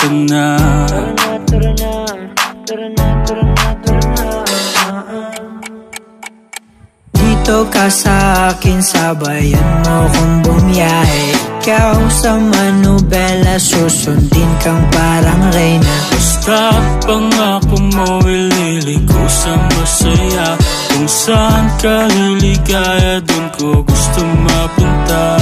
ka na. Tara na, tara na, tara na, tara na, tara na. Dito ka sa akin, sabayan mo kung bumiyahe. Ikaw sa manubela, susundin kang parang reyna. Basta pangako mo, ililiko sa masaya. Kung saan ka liligaya, dun ko gusto mapunta.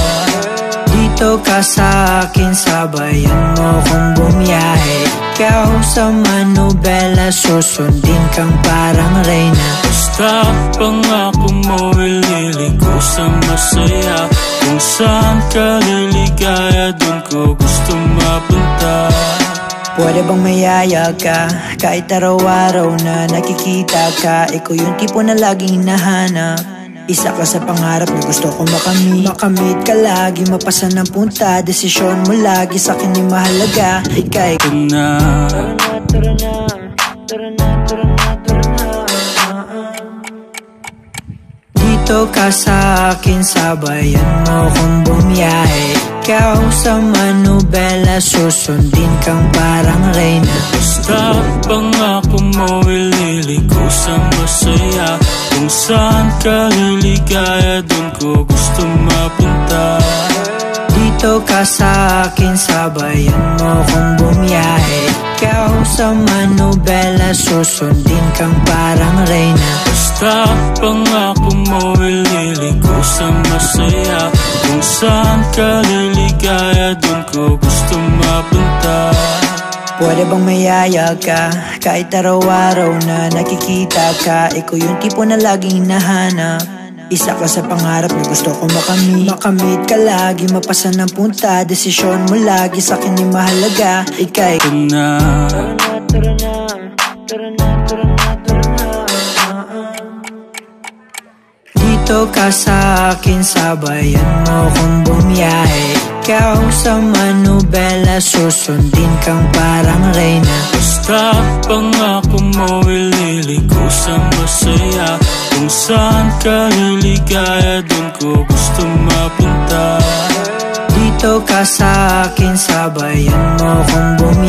Dito ka sa akin, sabayan mo kung bumiyahe. Ikaw sa manubela, susundin kang parang reyna. Basta pangako mo, ililiko sa masaya. Kung saan ka liligaya, dun ko gusto mapunta. Pwede bang mayaya ka, kahit araw-araw na nakikita ka. Ikaw yung tipo na laging hinahanap. Isa ka sa pangarap na gusto ko makamit. Makamit ka lagi, mapasa ng punta. Desisyon mo lagi sa'kin yung mahalaga. Ika'y Ka na. Tara na, tara na, tara na, tara na, tara na. dito ka sa akin, sabayan mo kung bumiyahe. Ikaw sa manubela, susundin kang parang reyna. Basta pangako mo, ililiko sa masaya. Kung saan ka liligaya, dun ko gusto mapunta. Dito ka sa akin, sabayan mo kung bumiyahe. Ikaw sa manubela, susundin kang parang reyna. Basta pangako mo, ililiko sa masaya. Kung saan ka liligaya, dun ko gusto mapunta. Pwede bang mayaya ka, kahit araw-araw na nakikita ka. Ikaw yung tipo na laging hinahanap. Isa ka sa pangarap na gusto ko makamit. Makamit ka lagi, mapasa ng punta. Desisyon mo lagi sa'kin yung mahalaga. Ika'y Ka na. Tara na, tara na, tara na, tara na, tara na. dito ka sa akin, sabayan mo kung bumiyahe. Ikaw sa manubela, susundin kang parang reyna. Basta pangako mo, ililiko sa masaya. Kung saan ka liligaya, dun ko gusto mapunta. Dito ka sa akin, sabayan mo kung bumiyahe.